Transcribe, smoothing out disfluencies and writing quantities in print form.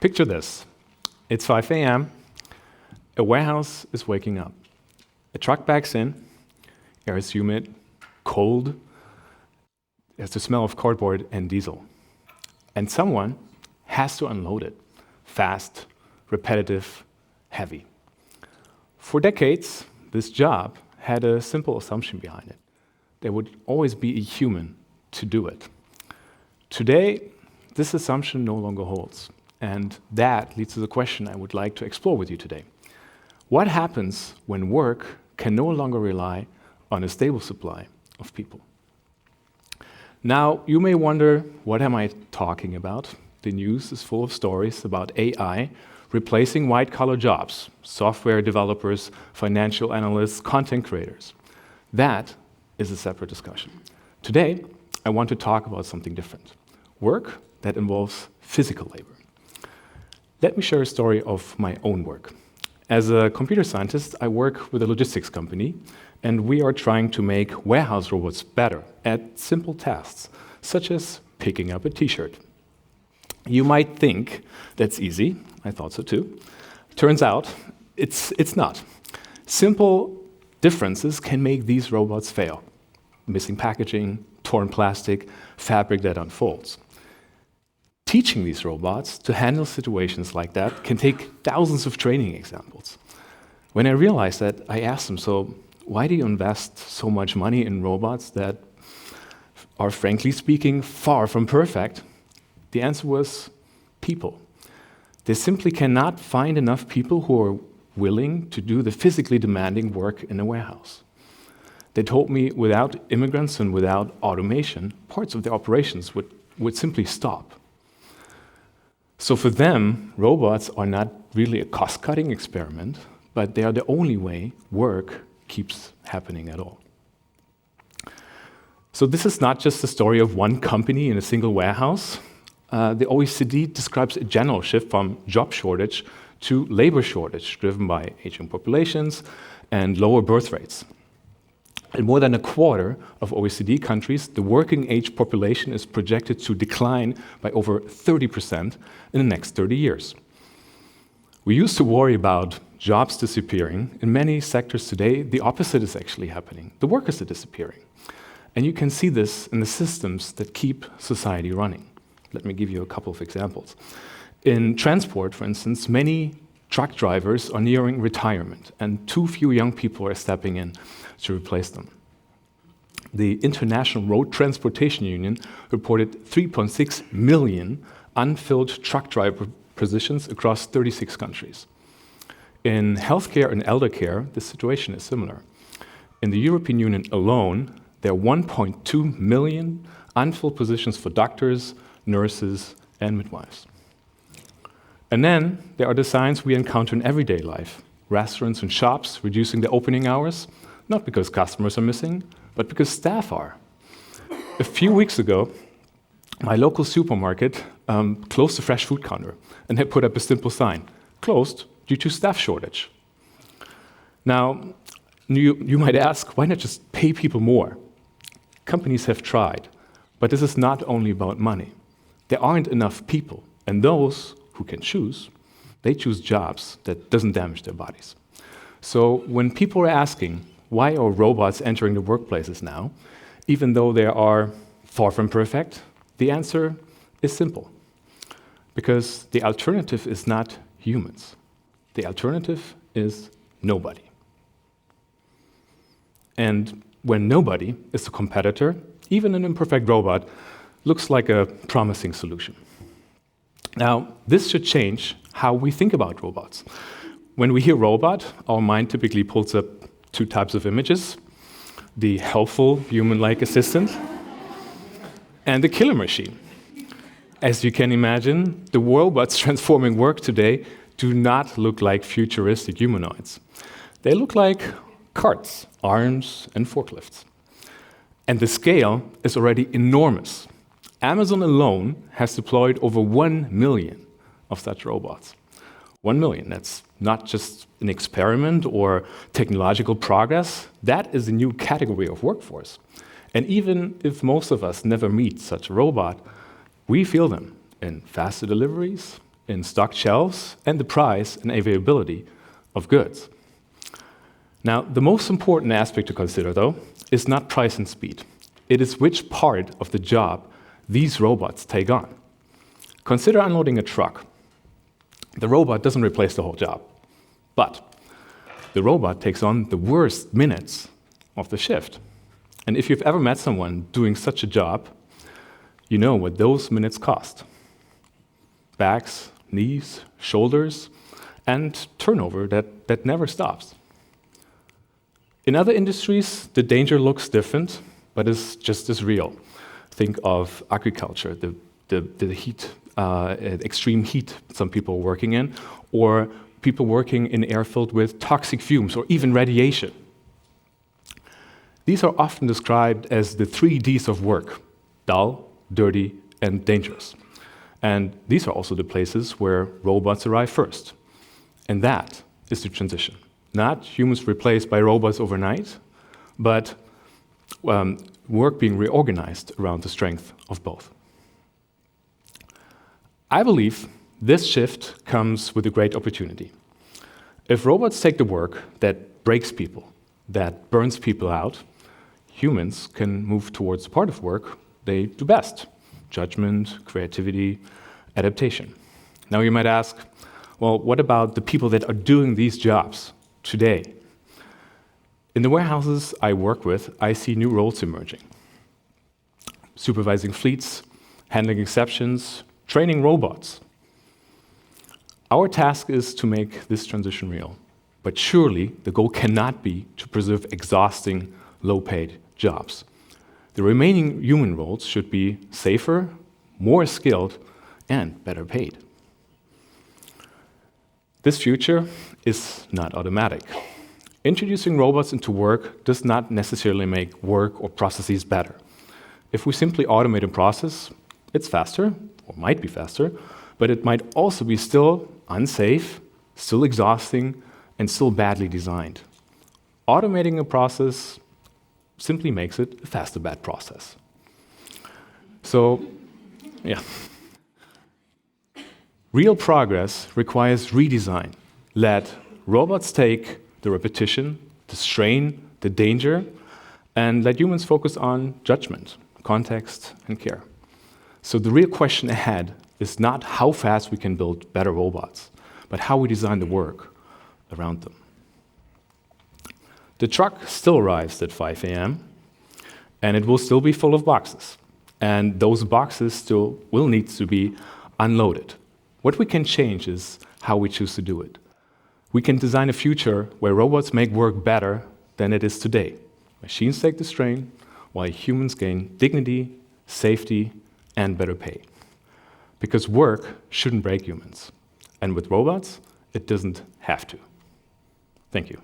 Picture this. It's 5 a.m. A warehouse is waking up. A truck backs in. Air is humid, cold. There's the smell of cardboard and diesel. And someone has to unload it. Fast, repetitive, heavy. For decades, this job had a simple assumption behind it. There would always be a human to do it. Today, this assumption no longer holds. And that leads to the question I would like to explore with you today. What happens when work can no longer rely on a stable supply of people? Now, you may wonder, what am I talking about? The news is full of stories about AI replacing white-collar jobs, software developers, financial analysts, content creators. That is a separate discussion. Today, I want to talk about something different. Work that involves physical labor. Let me share a story of my own work. As a computer scientist, I work with a logistics company, and we are trying to make warehouse robots better at simple tasks, such as picking up a t-shirt. You might think that's easy. I thought so too. Turns out, it's not. Simple differences can make these robots fail. Missing packaging, torn plastic, fabric that unfolds. Teaching these robots to handle situations like that can take thousands of training examples. When I realized that, I asked them, so why do you invest so much money in robots that are, frankly speaking, far from perfect? The answer was people. They simply cannot find enough people who are willing to do the physically demanding work in a warehouse. They told me without immigrants and without automation, parts of their operations would simply stop. So for them, robots are not really a cost-cutting experiment, but they are the only way work keeps happening at all. So this is not just the story of one company in a single warehouse. The OECD describes a general shift from job shortage to labor shortage, driven by aging populations and lower birth rates. In more than a quarter of OECD countries, the working age population is projected to decline by over 30% in the next 30 years. We used to worry about jobs disappearing. In many sectors today, the opposite is actually happening. The workers are disappearing. And you can see this in the systems that keep society running. Let me give you a couple of examples. In transport, for instance, many truck drivers are nearing retirement, and too few young people are stepping in to replace them. The International Road Transportation Union reported 3.6 million unfilled truck driver positions across 36 countries. In healthcare and elder care, the situation is similar. In the European Union alone, there are 1.2 million unfilled positions for doctors, nurses, and midwives. And then there are the signs we encounter in everyday life. Restaurants and shops reducing their opening hours, not because customers are missing, but because staff are. A few weeks ago, my local supermarket closed the fresh food counter and had put up a simple sign, closed due to staff shortage. Now, you might ask, why not just pay people more? Companies have tried, but this is not only about money. There aren't enough people, and those who can choose, they choose jobs that doesn't damage their bodies. So when people are asking, why are robots entering the workplaces now, even though they are far from perfect, the answer is simple. Because the alternative is not humans. The alternative is nobody. And when nobody is a competitor, even an imperfect robot looks like a promising solution. Now, this should change how we think about robots. When we hear robot, our mind typically pulls up two types of images: the helpful, human-like assistant and the killer machine. As you can imagine, the robots transforming work today do not look like futuristic humanoids. They look like carts, arms, and forklifts. And the scale is already enormous. Amazon alone has deployed over 1 million of such robots. 1 million, that's not just an experiment or technological progress, that is a new category of workforce. And even if most of us never meet such a robot, we feel them in faster deliveries, in stocked shelves and the price and availability of goods. Now, the most important aspect to consider, though, is not price and speed. It is which part of the job these robots take on. Consider unloading a truck. The robot doesn't replace the whole job, but the robot takes on the worst minutes of the shift. And if you've ever met someone doing such a job, you know what those minutes cost. Backs, knees, shoulders, and turnover that never stops. In other industries, the danger looks different, but is just as real. Think of agriculture, the heat, extreme heat some people are working in, or people working in air filled with toxic fumes, or even radiation. These are often described as the 3 Ds of work: dull, dirty, and dangerous. And these are also the places where robots arrive first. And that is the transition. Not humans replaced by robots overnight, but work being reorganized around the strength of both. I believe this shift comes with a great opportunity. If robots take the work that breaks people, that burns people out, humans can move towards the part of work they do best: judgment, creativity, adaptation. Now you might ask, well, what about the people that are doing these jobs today? In the warehouses I work with, I see new roles emerging. Supervising fleets, handling exceptions, training robots. Our task is to make this transition real. But surely the goal cannot be to preserve exhausting, low-paid jobs. The remaining human roles should be safer, more skilled, and better paid. This future is not automatic. Introducing robots into work does not necessarily make work or processes better. If we simply automate a process, it's faster, or might be faster, but it might also be still unsafe, still exhausting, and still badly designed. Automating a process simply makes it a faster bad process. So, yeah. Real progress requires redesign. Let robots take the repetition, the strain, the danger, and let humans focus on judgment, context, and care. So the real question ahead is not how fast we can build better robots, but how we design the work around them. The truck still arrives at 5 a.m., and it will still be full of boxes. And those boxes still will need to be unloaded. What we can change is how we choose to do it. We can design a future where robots make work better than it is today. Machines take the strain, while humans gain dignity, safety, and better pay. Because work shouldn't break humans. And with robots, it doesn't have to. Thank you.